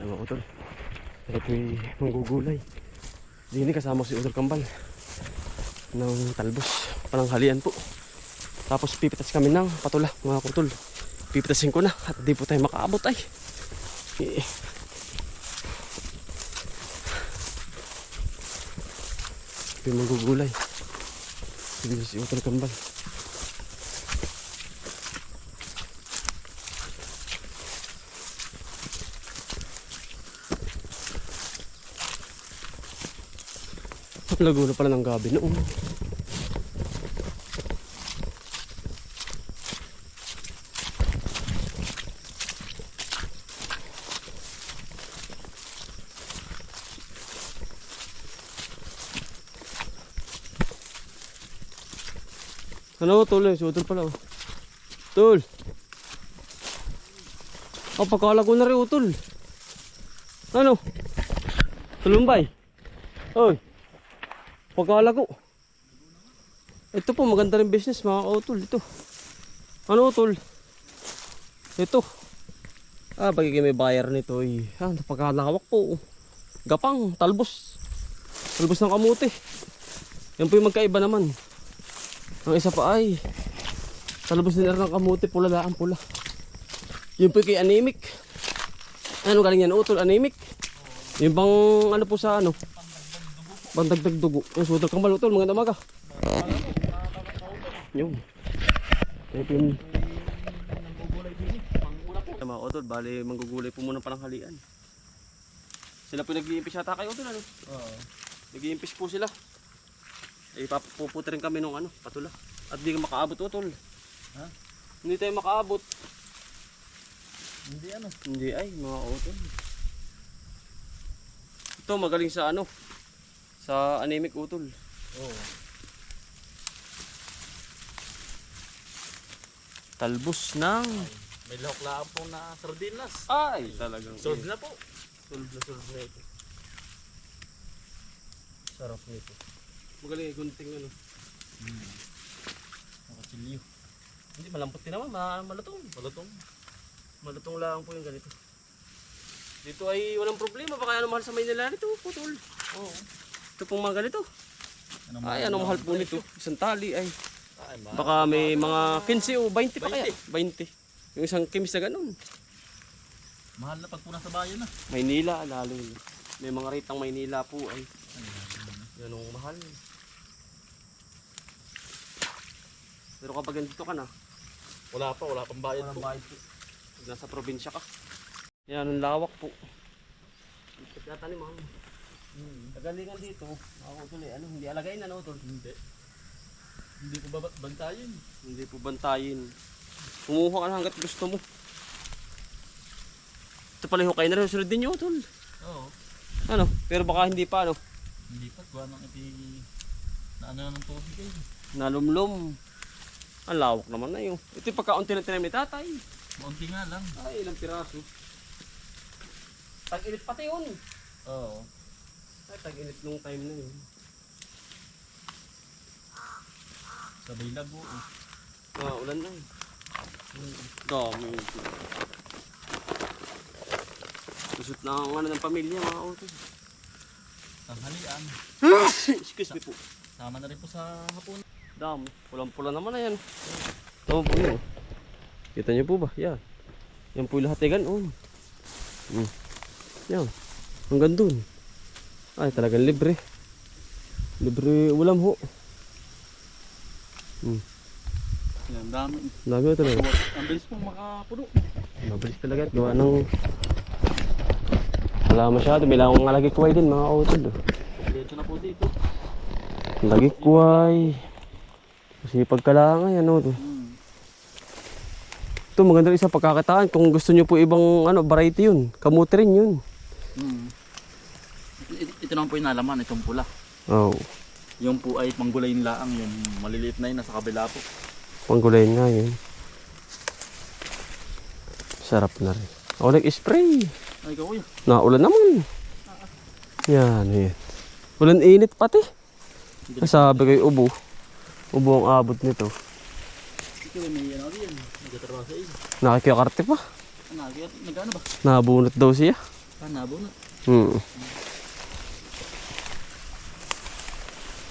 Ayan mga utol. Ito yung manggugulay. Dini kasama si Utol Kambal ng talbos. Pananghalian po. Tapos pipitas kami ng patula mga utol. Pipitasin ko na at di po tayo makaabot ay. Ito yung manggugulay. Dini si Utol Kambal. Lago na pala ng gabi noon. Ano tol eh, utol pala oh. Tol. Oh, pagkalago na rin utol. Ano? Tulumbay. Oy. Pagkalago. Ito po maganda rin business mga utol ito. Ano utol? Ito. Ah, bagay may buyer nito eh. Ah, pagkalawak po. Gapang, talbos. Talbos ng kamuti. Yan po yung magkaiba naman. Ang isa pa ay talbos nila ng kamuti, pula lang pula. Yun po kay anemic. Ano galing yan utol, anemic? Yung bang ano po sa ano? Bandagdag dugo. Yung Utol Kambal utol, mga damaga. Yung. Ito yung mga utol, bali manggugulay po muna pananghalian. Sila po nag-iimpis yata kayo utol ano? Oo. Nag-iimpis po sila. Eh papuputi rin kami nung ano, patula. At di ka makaabot utol. Ha? Hindi tayo makaabot. Hindi ano? Hindi ay, mga utol. Ito magaling sa ano? Sa anemic utol. Oo. Talbos ng May lahok lang po na sardinas. ay talagang Sold na po. Sold na ito. Sarap nito. Magaling gunting ano. Nakachilyo. Hindi malambot din naman, malutong. Malutong lang po yung ganito. Dito ay walang problema, baka ano mahal sa Maynila nito, putol. Oo. Ito pong mga ganito. Ay, ano mahal po nito? Isang tali ay. Ay, Baka may mga 15 o 20 pa kaya? 20. Yung isang kimis na ganun. mahal na pag po nasa bayan na. Maynila, lalo. May mga ritang Maynila po ay. Yan ang mahal. Pero kapag dito ka na, Wala pang bayad walang po. bayad po. Nasa probinsya ka. Yan ang lawak po. Ito tatanim mo. Kagalingan dito, ako tuloy, ano, hindi alagayin na no, tol. Hindi po bantayin. Hindi po bantayin. Kumuha ka na hanggat gusto mo. Ito pala hukay na rin, sunod din nyo, tol. Oo. Ano, pero baka hindi pa, ano, Hindi pa. Gawa ng na ano ng tubig eh. nalumlum. Ang lawak naman na yun. Ito yung pagkaunti ng tinanim ni tatay. Maunti nga lang. Ay, ilang piraso. Tag-init pati yun. Oo. Ay, tag-init nung time na yun. Sabay lago. Ulan na yun. Dami yun. Kusot na ang ano ng pamilya, mga auto. Tanghalian. Excuse me po. Sama na rin po sa hapon. Dami. Pulang-pula naman na yan. Tama po yun. Kita niyo po ba? Yan. Yan po yung lahatigan. Oh. Yan. Hanggang dun. Ay, talagang libre. Libre ulam ho. Yan, dami. Dami ho talaga. Ang bilis pong makapuno. Mabilis talaga at gawa ng wala masyado. May lang akong lagi-kuway din mga utol. Diretso na po dito. Lagi-kuway. Kasi pagkalangay ano to. Ito maganda rin sa pagkakataan. Kung gusto nyo po ibang ano, variety yun. Kamuti rin yun. Ito naman po yung nalaman. Itong pula. Oo. Yung po ay panggulayin laang. Yung maliliit na yun nasa kabila po. Panggulayin nga yun. Sarap na rin. Ako nag-spray. Ay, ikaw kuya. Naulan naman. Yan, yan. Ulan init pati. Sabi kayo ubo. Ubo ang abot nito. Ito may ano rin. Nagtatrabaho sa iyo. Nakikikarte pa. Nag-ano ba? Nabunot daw siya. Nabo na.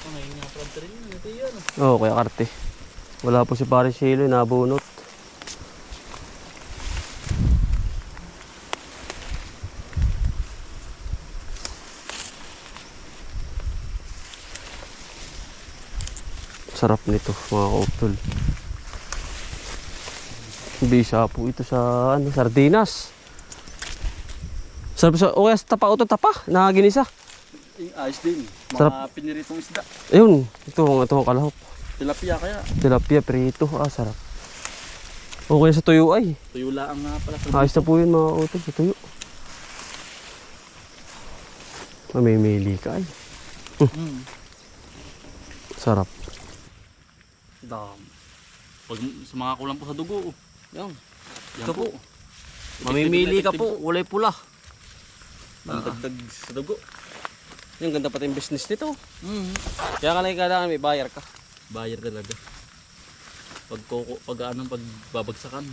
Ngayon nga pala rin yun. Ito yun. Oo, kaya karte. Wala po si pare Shelo, nabunot. Sarap nito mga kautol. Bisa po ito sa sardinas. Sarap sa o kaya sa tapa o tapa na ginisa. Ayos din. Mga Sarap. piniritong isda. Ayun, ito ang kalahok. Tilapia kaya. Tilapia prito, sarap. O kaya sa tuyo ay. Tuyo laang nga pala. Ayos na po yun mga kautol sa tuyo. Mamimili ka ay. Sarap. Dam. Pag sa mga kulang po sa dugo. Yan. Yan Ito po. po. Mamimili ka po, kulay pula. Dagdag sa dugo. Yung ganda pati yung business nito. Kaya ka lang kailangan may bayar ka. Bayar talaga. Pag babagsakan.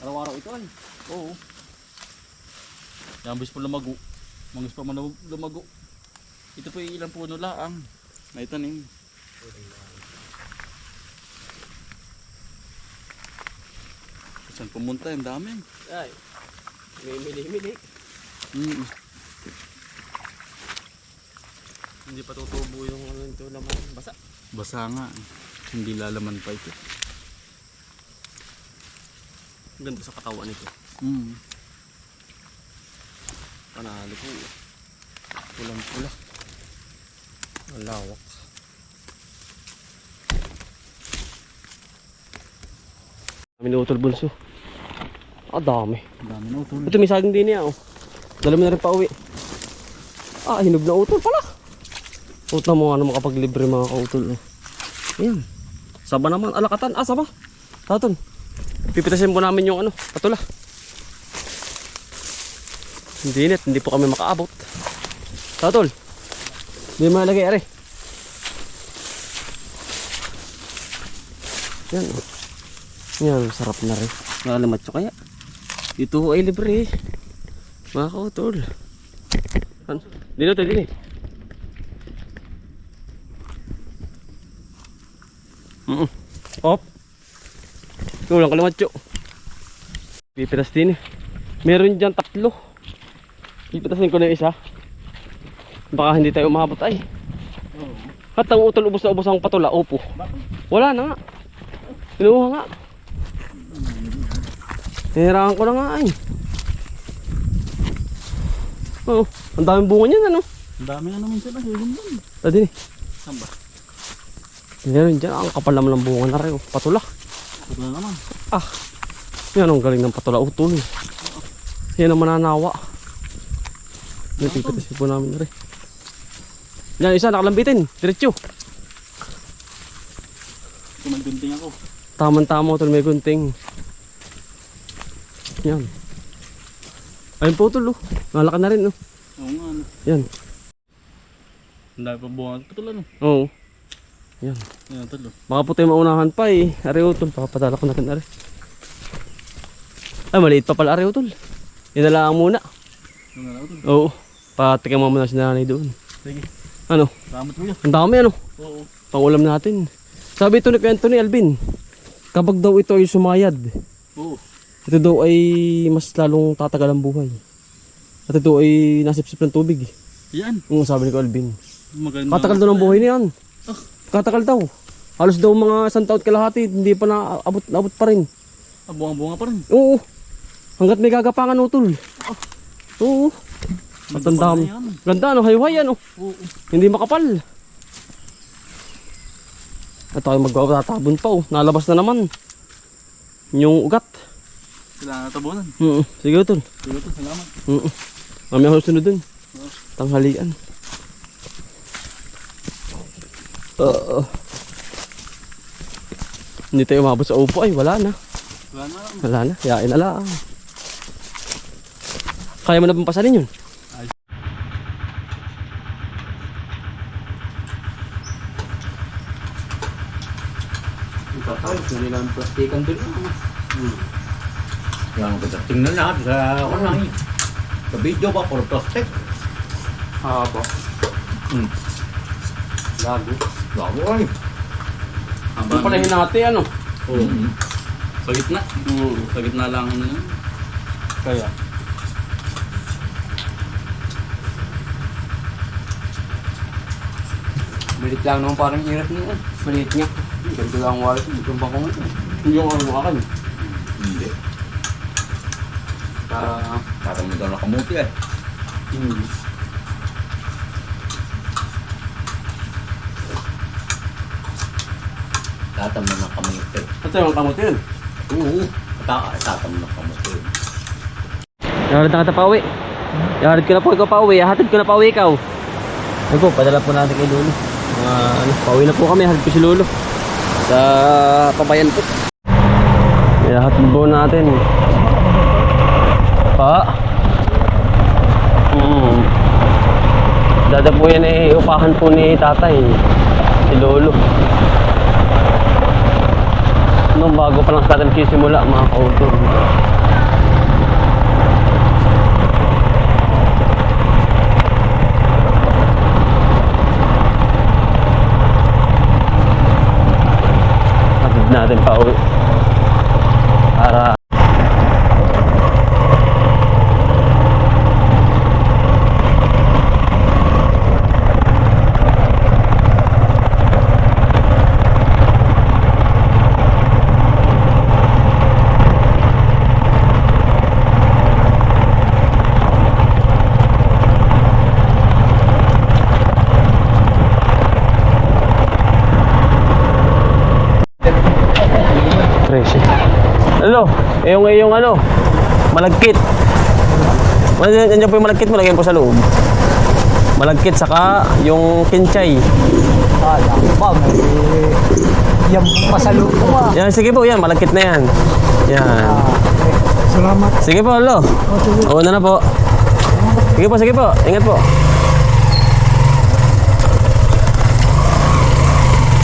Araw-araw ito ay. Oo. Yan bis po lumago. Mangis pa man lumago. Ito po yung ilang puno laang. May tanim. Saan pumunta? Ang dami. Ay. May mili-mili. Hindi pa tutubo yung ito laman. Basa. Basa nga. Hindi lalaman pa ito. Ganda sa katawan nito. Panalo po. Pulang-pula. Ang lawak. Minutol bunso. Dami. Ang dami na utol. Ito may saging din niya. Dala mo na rin pa uwi. Hinog na utol pala. Utol mo nga makapaglibre mga kautol. Ayan. Saba naman. Alakatan. Saba. Taton. Pipitasin po namin yung patula. Hindi net. Hindi po kami makaabot. Tatol. Hindi mo nalagay are. Yan. Yan. Sarap na rin. Nalimatso kaya. Ito ay libre. Mga kautol. Dito tayo din Op. Kulang ka limatso. Pipitas din Meron dyan 3. Pipitasin ko na yung isa. Baka hindi tayo umabot ay. At ang utol ubos na ubos ang patula. Opo. Wala na nga. Kinuha nga. Hihirahan ko na nga ay. Ang daming bunga niyan Ang dami na naman sila. Din Saan ba? Meron dyan. Ang kapal naman ng bunga na rin. Patula. Patula naman. Yan ang galing ng patula utol. Yan ang mananawa. Napipitasin po namin rin. Yan isa nakalambitin. Diretso. Kumagunting ako. Tama utol may gunting. Yan. Ayun po utol. Ngalaka na rin. Oo nga. Yan. Ang dami pa bunga. Patula no? Oo. Yan. Yan talo. Baka po tayo maunahan pa eh. Ari utol. Papadala ko na rin ari. Ay maliit pa pala ari utol. Inalaan muna. Yung nga utol. Oo. Patikin mo muna si nanay doon. Sige. Salamat kuya. Ang dami Oo. Pangulam natin. Sabi ito ni Anthony Alvin. Kapag daw ito ay sumayad. Oo. Ito daw ay mas lalong tatagal ang buhay. At ito ay nasipsip ng tubig. Yan. Sabi ni ko Alvin. Maganda. Katagal daw ng buhay niyan. Katagal daw. Halos daw mga 1 taon kalahati. Hindi pa naabot pa rin. Bunga-bunga pa rin. Oo. Hanggat may gagapangan utol. Oo. At ang dami. Ganda hayway Oo. Hindi makapal. At tayo magbabatabon pa Nalabas na naman. Yung ugat. Kailangan natabunan. Sige utol. Sige utol, salamat. Mamaya ako sunod dun. Tanghalian. Hindi tayo umabot sa upo ay wala na. Wala na. Yain na lang. Kaya mo na bang pasanin yun? Ito tayo. Kung nilang plastikan dun. Yang kita tingnan natin sa kanang sa video ba for prospect. Haba. Gago. Bago ay. Yung pala hinati ano? Oo. Sa gitna. Hmm. Sa gitna lang ano yun. Kaya. Malit lang naman parang hirap niya. Malit niya. Ganito lang ang wallet. Itong bangkong ito. Yung ano akin. Hindi. Parang may daw nakamuti eh. Tatam na ng kamuti. Ito yung kamutin. Oo. Tatam na ng kamuti. Yarid na kita pauwi. Yarid ko na po ikaw pauwi. Hatid ko na pauwi ikaw. Ay po, padala po natin kay Lolo. Pauwi na po kami. Hatid ko si Lolo. Sa pabayan po. Hatid po natin. Pa. Dada po yan eh. Upahan po ni tatay. Si Lolo. Nung bago pa lang sa atin kisimula mga kautol. Hatid natin pa uwi para Hello, yung ano, malagkit. Nandiyan po yung malagkit mo, lagyan po sa loob. Malagkit saka yung kinchay. Kala ko ba, may yan pasalo ko ah. Yan, sige po, yan, malagkit na yan. Yan. Salamat. Sige po, hello. Oo na po. Sige po, ingat po.